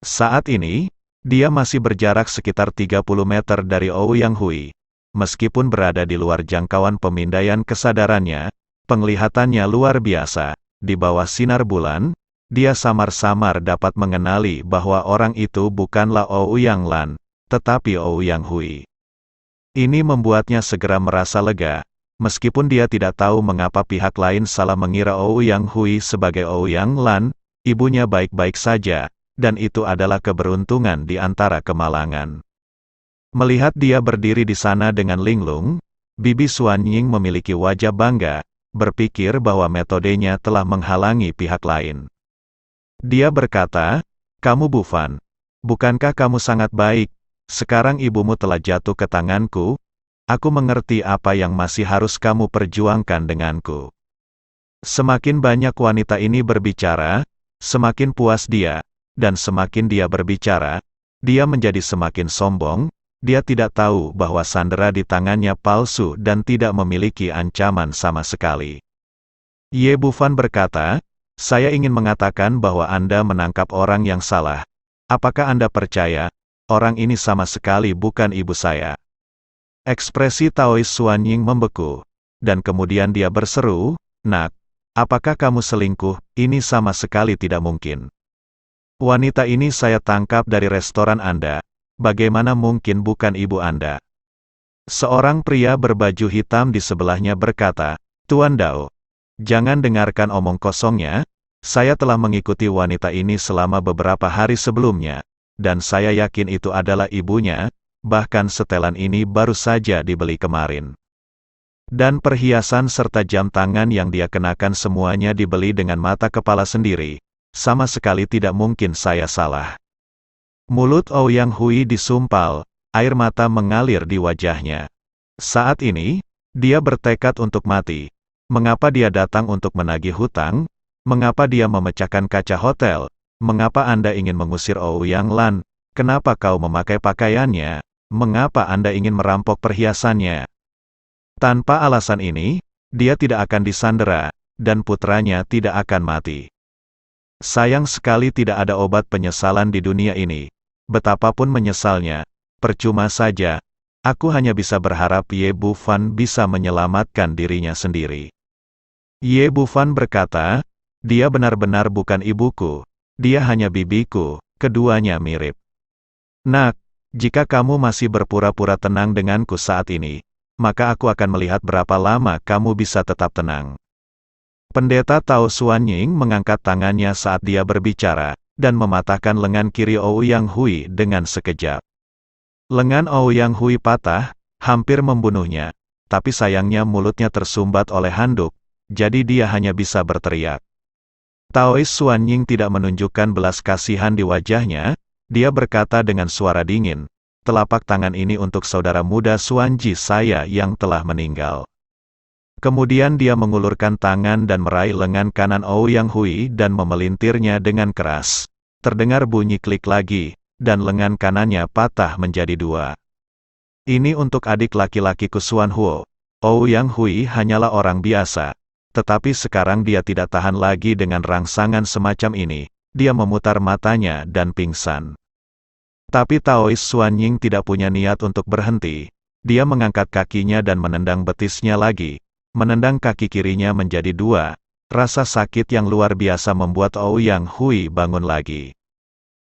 Saat ini, dia masih berjarak sekitar 30 meter dari Ouyang Hui. Meskipun berada di luar jangkauan pemindaian kesadarannya, penglihatannya luar biasa. Di bawah sinar bulan, dia samar-samar dapat mengenali bahwa orang itu bukanlah Ouyang Lan, tetapi Ouyang Hui. Ini membuatnya segera merasa lega, meskipun dia tidak tahu mengapa pihak lain salah mengira Ouyang Hui sebagai Ouyang Lan. Ibunya baik-baik saja, dan itu adalah keberuntungan di antara kemalangan. Melihat dia berdiri di sana dengan linglung, Bibi Suanying memiliki wajah bangga, berpikir bahwa metodenya telah menghalangi pihak lain. Dia berkata, "Kamu Bufan, bukankah kamu sangat baik? Sekarang ibumu telah jatuh ke tanganku. Aku mengerti apa yang masih harus kamu perjuangkan denganku." Semakin banyak wanita ini berbicara, semakin puas dia, dan semakin dia berbicara, dia menjadi semakin sombong. Dia tidak tahu bahwa sandera di tangannya palsu dan tidak memiliki ancaman sama sekali. Ye Bufan berkata, "Saya ingin mengatakan bahwa Anda menangkap orang yang salah. Apakah Anda percaya? Orang ini sama sekali bukan ibu saya." Ekspresi Taois Suanying membeku, dan kemudian dia berseru, "Nak, apakah kamu selingkuh? Ini sama sekali tidak mungkin. Wanita ini saya tangkap dari restoran Anda. Bagaimana mungkin bukan ibu Anda?" Seorang pria berbaju hitam di sebelahnya berkata, "Tuan Dao, jangan dengarkan omong kosongnya. Saya telah mengikuti wanita ini selama beberapa hari sebelumnya, dan saya yakin itu adalah ibunya, bahkan setelan ini baru saja dibeli kemarin. Dan perhiasan serta jam tangan yang dia kenakan semuanya dibeli dengan mata kepala sendiri. Sama sekali tidak mungkin saya salah. Mulut Ouyang Hui disumpal, air mata mengalir di wajahnya. Saat ini, dia bertekad untuk mati. Mengapa dia datang untuk menagih hutang? Mengapa dia memecahkan kaca hotel? Mengapa Anda ingin mengusir Ouyang Lan? Kenapa kau memakai pakaiannya? Mengapa Anda ingin merampok perhiasannya? Tanpa alasan ini, dia tidak akan disandera, dan putranya tidak akan mati. Sayang sekali tidak ada obat penyesalan di dunia ini. Betapapun menyesalnya, percuma saja. Aku hanya bisa berharap Ye Bufan bisa menyelamatkan dirinya sendiri. Ye Bufan berkata, dia benar-benar bukan ibuku. Dia hanya bibiku, keduanya mirip. Nak, jika kamu masih berpura-pura tenang denganku saat ini, maka aku akan melihat berapa lama kamu bisa tetap tenang. Pendeta Tao Xuanying mengangkat tangannya saat dia berbicara, dan mematahkan lengan kiri Ouyang Hui dengan sekejap. Lengan Ouyang Hui patah, hampir membunuhnya, tapi sayangnya mulutnya tersumbat oleh handuk, jadi dia hanya bisa berteriak. Taois Xuanying tidak menunjukkan belas kasihan di wajahnya, dia berkata dengan suara dingin, telapak tangan ini untuk saudara muda Xuanji saya yang telah meninggal. Kemudian dia mengulurkan tangan dan meraih lengan kanan Ouyang Hui dan memelintirnya dengan keras. Terdengar bunyi klik lagi, dan lengan kanannya patah menjadi dua. Ini untuk adik laki-lakiku Xuan Huo. Ouyang Hui hanyalah orang biasa. Tetapi sekarang dia tidak tahan lagi dengan rangsangan semacam ini. Dia memutar matanya dan pingsan. Tapi Taois Xuanying tidak punya niat untuk berhenti. Dia mengangkat kakinya dan menendang betisnya lagi. Menendang kaki kirinya menjadi dua. Rasa sakit yang luar biasa membuat Ouyang Hui bangun lagi.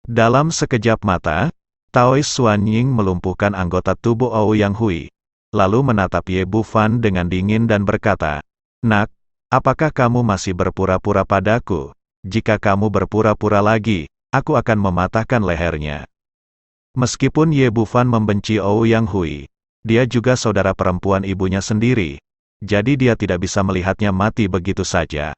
Dalam sekejap mata, Taois Xuanying melumpuhkan anggota tubuh Ouyang Hui. Lalu menatap Ye Bufan dengan dingin dan berkata, Nak, apakah kamu masih berpura-pura padaku? Jika kamu berpura-pura lagi, aku akan mematahkan lehernya. Meskipun Ye Bufan membenci Ouyang Hui, dia juga saudara perempuan ibunya sendiri, jadi dia tidak bisa melihatnya mati begitu saja.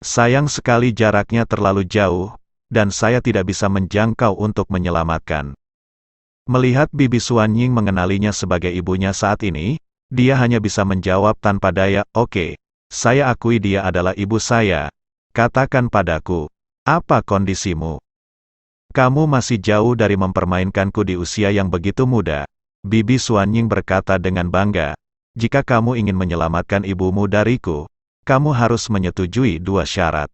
Sayang sekali jaraknya terlalu jauh, dan saya tidak bisa menjangkau untuk menyelamatkan. Melihat Bibi Xuanying mengenalinya sebagai ibunya saat ini, dia hanya bisa menjawab tanpa daya, oke, saya akui dia adalah ibu saya. Katakan padaku, apa kondisimu? Kamu masih jauh dari mempermainkanku di usia yang begitu muda. Bibi Xuanying berkata dengan bangga, jika kamu ingin menyelamatkan ibumu dariku, kamu harus menyetujui dua syarat.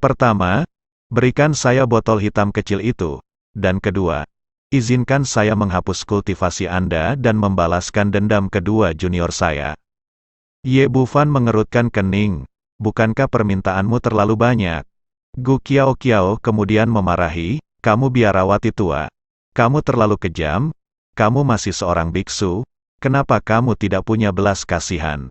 Pertama, berikan saya botol hitam kecil itu, dan kedua, izinkan saya menghapus kultivasi Anda dan membalaskan dendam kedua junior saya. Ye Bufan mengerutkan kening, bukankah permintaanmu terlalu banyak? Gu Qiao kemudian memarahi, kamu biarawati tua. Kamu terlalu kejam, kamu masih seorang biksu, kenapa kamu tidak punya belas kasihan?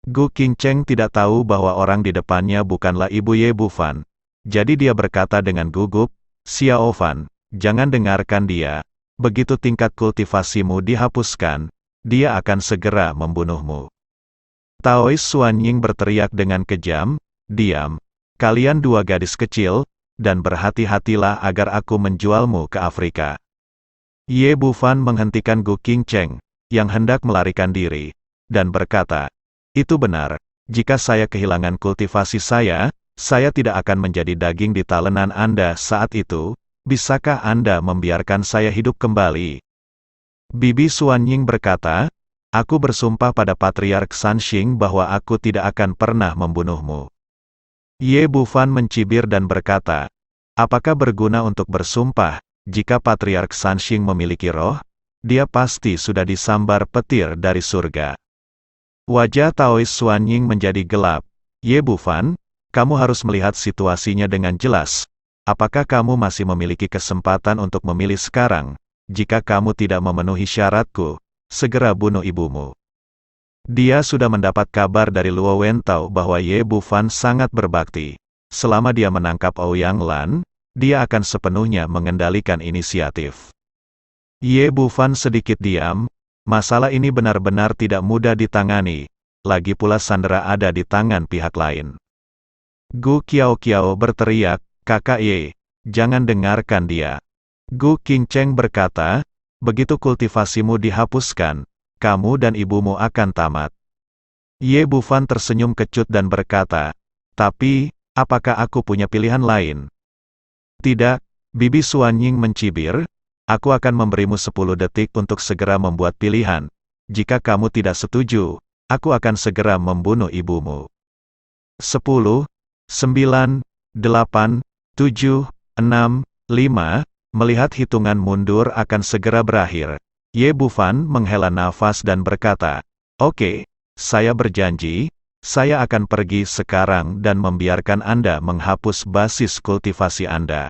Gu Qingcheng tidak tahu bahwa orang di depannya bukanlah ibu Ye Bufan. Jadi dia berkata dengan gugup, Xiao Fan, jangan dengarkan dia. Begitu tingkat kultivasimu dihapuskan, dia akan segera membunuhmu. Taois Xuanying berteriak dengan kejam, diam. Kalian dua gadis kecil, dan berhati-hatilah agar aku menjualmu ke Afrika. Ye Bufan menghentikan Gu Qingcheng, yang hendak melarikan diri, dan berkata, itu benar, jika saya kehilangan kultivasi saya tidak akan menjadi daging di talenan Anda saat itu, bisakah Anda membiarkan saya hidup kembali? Bibi Xuanying berkata, aku bersumpah pada Patriark Sanxing bahwa aku tidak akan pernah membunuhmu. Ye Bufan mencibir dan berkata, apakah berguna untuk bersumpah, jika Patriark Sanxing memiliki roh? Dia pasti sudah disambar petir dari surga. Wajah Taois Xuanying menjadi gelap. Ye Bufan, kamu harus melihat situasinya dengan jelas. Apakah kamu masih memiliki kesempatan untuk memilih sekarang? Jika kamu tidak memenuhi syaratku, segera bunuh ibumu. Dia sudah mendapat kabar dari Luo Wentao bahwa Ye Bufan sangat berbakti. Selama dia menangkap Ouyang Lan, dia akan sepenuhnya mengendalikan inisiatif. Ye Bufan sedikit diam, masalah ini benar-benar tidak mudah ditangani, lagi pula Sandera ada di tangan pihak lain. Gu Qiao berteriak, "Kakak Ye, jangan dengarkan dia." Gu Qingcheng berkata, "Begitu kultivasimu dihapuskan, kamu dan ibumu akan tamat." Ye Bufan tersenyum kecut dan berkata, "Tapi, apakah aku punya pilihan lain?" "Tidak," Bibi Suanying mencibir, "aku akan memberimu 10 detik untuk segera membuat pilihan. Jika kamu tidak setuju, aku akan segera membunuh ibumu." 10, 9, 8, 7, 6, 5, melihat hitungan mundur akan segera berakhir. Ye Bufan menghela nafas dan berkata, "Oke, saya berjanji, saya akan pergi sekarang dan membiarkan Anda menghapus basis kultivasi Anda."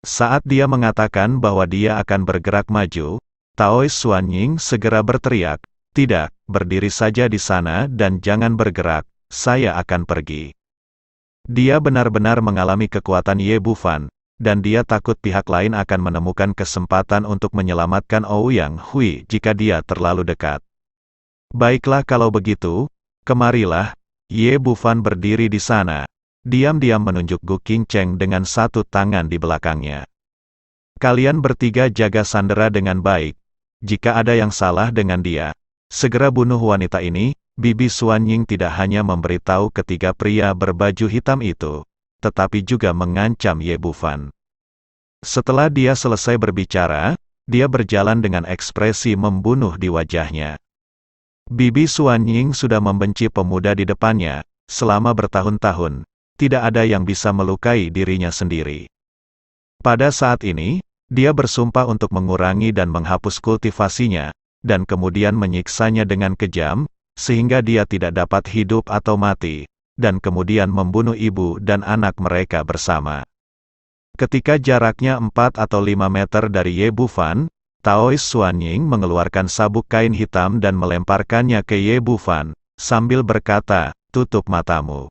Saat dia mengatakan bahwa dia akan bergerak maju, Taois Suanying segera berteriak, "Tidak, berdiri saja di sana dan jangan bergerak, saya akan pergi." Dia benar-benar mengalami kekuatan Ye Bufan, dan dia takut pihak lain akan menemukan kesempatan untuk menyelamatkan Ouyang Hui jika dia terlalu dekat. "Baiklah kalau begitu, kemarilah." Ye Bufan berdiri di sana, diam-diam menunjuk Gu Qingcheng dengan satu tangan di belakangnya. "Kalian bertiga jaga Sandera dengan baik. Jika ada yang salah dengan dia, segera bunuh wanita ini." Bibi Suanying tidak hanya memberitahu ketiga pria berbaju hitam itu, tetapi juga mengancam Ye Bufan. Setelah dia selesai berbicara, dia berjalan dengan ekspresi membunuh di wajahnya. Bibi Suanying sudah membenci pemuda di depannya, selama bertahun-tahun, tidak ada yang bisa melukai dirinya sendiri. Pada saat ini, dia bersumpah untuk mengurangi dan menghapus kultivasinya, dan kemudian menyiksanya dengan kejam, sehingga dia tidak dapat hidup atau mati, dan kemudian membunuh ibu dan anak mereka bersama. Ketika jaraknya 4 atau 5 meter dari Ye Bufan, Taois Suanying mengeluarkan sabuk kain hitam dan melemparkannya ke Ye Bufan, sambil berkata, "Tutup matamu."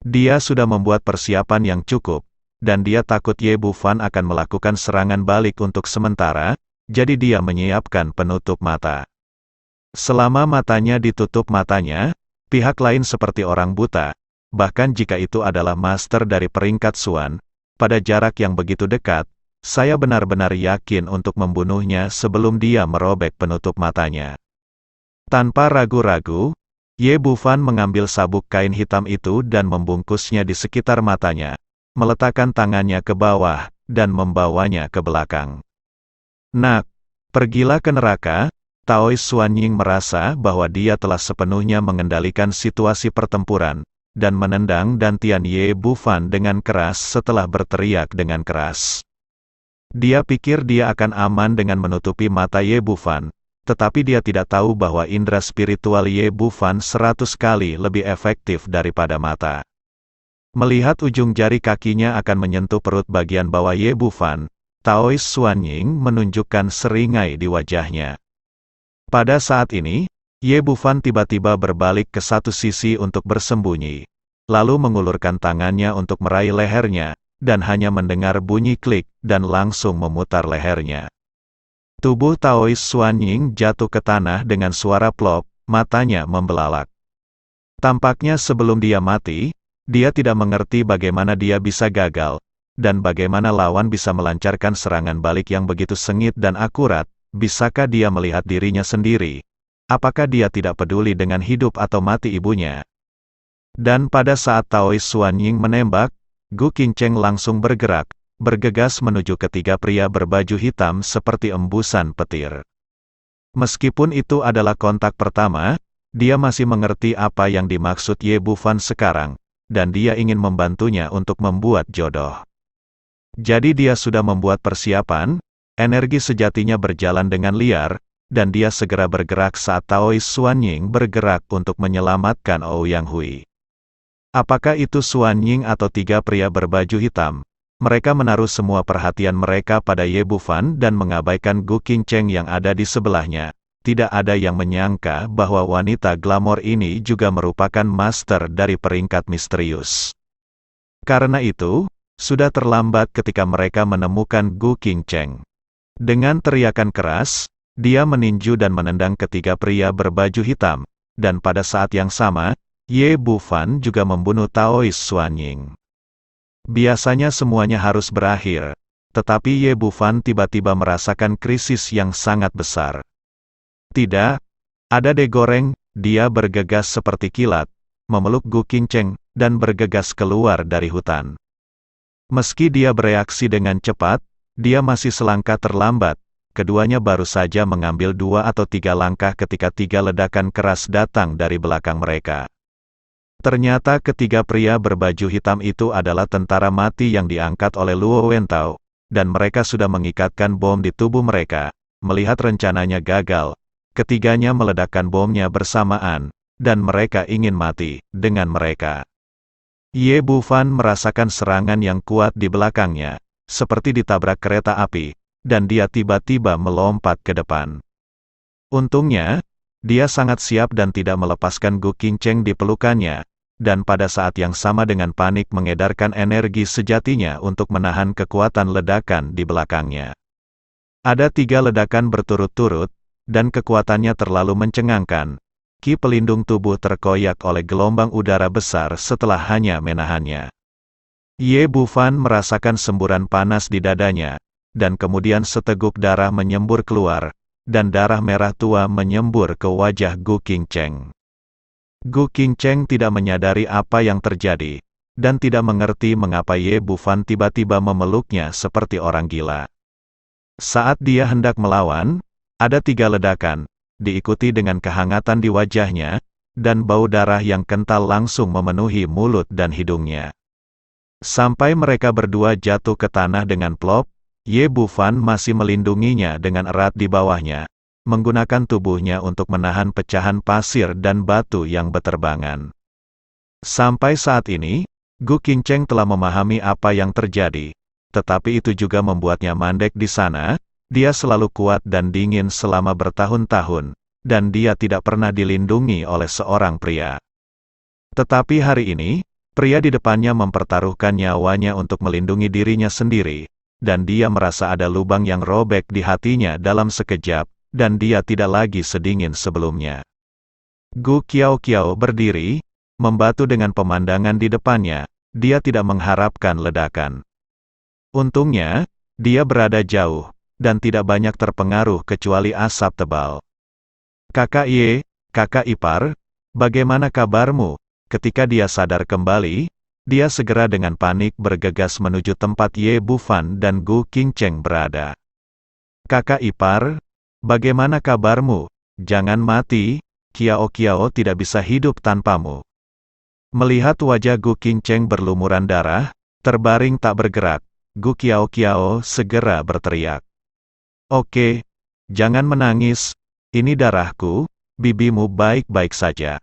Dia sudah membuat persiapan yang cukup, dan dia takut Ye Bufan akan melakukan serangan balik untuk sementara, jadi dia menyiapkan penutup mata. Selama matanya ditutup pihak lain seperti orang buta, bahkan jika itu adalah master dari peringkat Suan, pada jarak yang begitu dekat, saya benar-benar yakin untuk membunuhnya sebelum dia merobek penutup matanya. Tanpa ragu-ragu, Ye Bufan mengambil sabuk kain hitam itu dan membungkusnya di sekitar matanya, meletakkan tangannya ke bawah, dan membawanya ke belakang. "Nak, pergilah ke neraka." Taois Suanying merasa bahwa dia telah sepenuhnya mengendalikan situasi pertempuran, dan menendang dantian Ye Bufan dengan keras setelah berteriak dengan keras. Dia pikir dia akan aman dengan menutupi mata Ye Bufan, tetapi dia tidak tahu bahwa indera spiritual Ye Bufan 100 kali lebih efektif daripada mata. Melihat ujung jari kakinya akan menyentuh perut bagian bawah Ye Bufan, Taois Suanying menunjukkan seringai di wajahnya. Pada saat ini, Ye Bufan tiba-tiba berbalik ke satu sisi untuk bersembunyi, lalu mengulurkan tangannya untuk meraih lehernya, dan hanya mendengar bunyi klik, dan langsung memutar lehernya. Tubuh Taois Suanying jatuh ke tanah dengan suara plop, matanya membelalak. Tampaknya sebelum dia mati, dia tidak mengerti bagaimana dia bisa gagal, dan bagaimana lawan bisa melancarkan serangan balik yang begitu sengit dan akurat. Bisakah dia melihat dirinya sendiri? Apakah dia tidak peduli dengan hidup atau mati ibunya? Dan pada saat Taois Suanying menembak, Gu Qingcheng langsung bergerak, bergegas menuju ketiga pria berbaju hitam seperti embusan petir. Meskipun itu adalah kontak pertama, dia masih mengerti apa yang dimaksud Ye Bufan sekarang, dan dia ingin membantunya untuk membuat jodoh. Jadi dia sudah membuat persiapan. Energi sejatinya berjalan dengan liar, dan dia segera bergerak saat Taois Suanying bergerak untuk menyelamatkan Ouyang Hui. Apakah itu Suanying atau tiga pria berbaju hitam? Mereka menaruh semua perhatian mereka pada Ye Bufan dan mengabaikan Gu Qingcheng yang ada di sebelahnya. Tidak ada yang menyangka bahwa wanita glamor ini juga merupakan master dari peringkat misterius. Karena itu, sudah terlambat ketika mereka menemukan Gu Qingcheng. Dengan teriakan keras, dia meninju dan menendang ketiga pria berbaju hitam, dan pada saat yang sama, Ye Bufan juga membunuh Taois Xuanying. Biasanya semuanya harus berakhir, tetapi Ye Bufan tiba-tiba merasakan krisis yang sangat besar. Tidak, ada degoreng, dia bergegas seperti kilat, memeluk Gu Qingcheng, dan bergegas keluar dari hutan. Meski dia bereaksi dengan cepat, dia masih selangkah terlambat. Keduanya baru saja mengambil 2 atau 3 langkah ketika 3 ledakan keras datang dari belakang mereka. Ternyata ketiga pria berbaju hitam itu adalah tentara mati yang diangkat oleh Luo Wentao, dan mereka sudah mengikatkan bom di tubuh mereka. Melihat rencananya gagal, ketiganya meledakkan bomnya bersamaan, dan mereka ingin mati dengan mereka. Ye Bufan merasakan serangan yang kuat di belakangnya, seperti ditabrak kereta api, dan dia tiba-tiba melompat ke depan. Untungnya, dia sangat siap dan tidak melepaskan Gu Qingcheng di pelukannya, dan pada saat yang sama dengan panik mengedarkan energi sejatinya untuk menahan kekuatan ledakan di belakangnya. Ada 3 ledakan berturut-turut, dan kekuatannya terlalu mencengangkan. Ki pelindung tubuh terkoyak oleh gelombang udara besar setelah hanya menahannya. Ye Bufan merasakan semburan panas di dadanya, dan kemudian seteguk darah menyembur keluar, dan darah merah tua menyembur ke wajah Gu Qingcheng. Gu Qingcheng tidak menyadari apa yang terjadi, dan tidak mengerti mengapa Ye Bufan tiba-tiba memeluknya seperti orang gila. Saat dia hendak melawan, ada 3 ledakan, diikuti dengan kehangatan di wajahnya, dan bau darah yang kental langsung memenuhi mulut dan hidungnya. Sampai mereka berdua jatuh ke tanah dengan plop, Ye Bufan masih melindunginya dengan erat di bawahnya, menggunakan tubuhnya untuk menahan pecahan pasir dan batu yang berterbangan. Sampai saat ini, Gu Qingcheng telah memahami apa yang terjadi, tetapi itu juga membuatnya mandek di sana. Dia selalu kuat dan dingin selama bertahun-tahun, dan dia tidak pernah dilindungi oleh seorang pria. Tetapi hari ini, pria di depannya mempertaruhkan nyawanya untuk melindungi dirinya sendiri, dan dia merasa ada lubang yang robek di hatinya dalam sekejap, dan dia tidak lagi sedingin sebelumnya. Gu Qiao berdiri, membatu dengan pemandangan di depannya, dia tidak mengharapkan ledakan. Untungnya, dia berada jauh, dan tidak banyak terpengaruh kecuali asap tebal. Kakak Ye, kakak ipar, bagaimana kabarmu? Ketika dia sadar kembali, dia segera dengan panik bergegas menuju tempat Ye Bufan dan Gu Qingcheng berada. Kakak ipar, bagaimana kabarmu? Jangan mati, Qiao tidak bisa hidup tanpamu. Melihat wajah Gu Qingcheng berlumuran darah, terbaring tak bergerak, Gu Qiao segera berteriak. Oke, jangan menangis, ini darahku, bibimu baik-baik saja.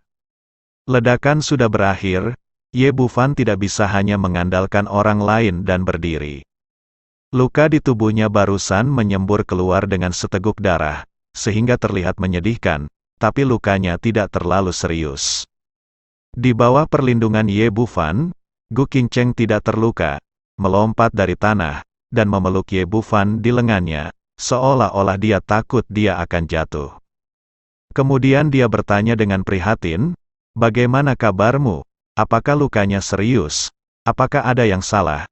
Ledakan sudah berakhir, Ye Bufan tidak bisa hanya mengandalkan orang lain dan berdiri. Luka di tubuhnya barusan menyembur keluar dengan seteguk darah, sehingga terlihat menyedihkan, tapi lukanya tidak terlalu serius. Di bawah perlindungan Ye Bufan, Gu Qingcheng tidak terluka, melompat dari tanah, dan memeluk Ye Bufan di lengannya, seolah-olah dia takut dia akan jatuh. Kemudian dia bertanya dengan prihatin, bagaimana kabarmu? Apakah lukanya serius? Apakah ada yang salah?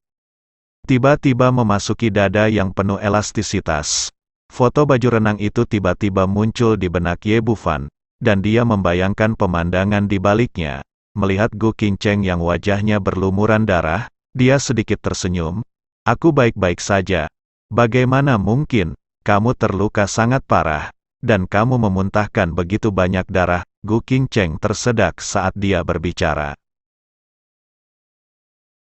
Tiba-tiba memasuki dada yang penuh elastisitas. Foto baju renang itu tiba-tiba muncul di benak Ye Bufan, dan dia membayangkan pemandangan di baliknya. Melihat Gu Qingcheng yang wajahnya berlumuran darah, dia sedikit tersenyum. Aku baik-baik saja. Bagaimana mungkin, kamu terluka sangat parah, dan kamu memuntahkan begitu banyak darah? Gu Qingcheng tersedak saat dia berbicara.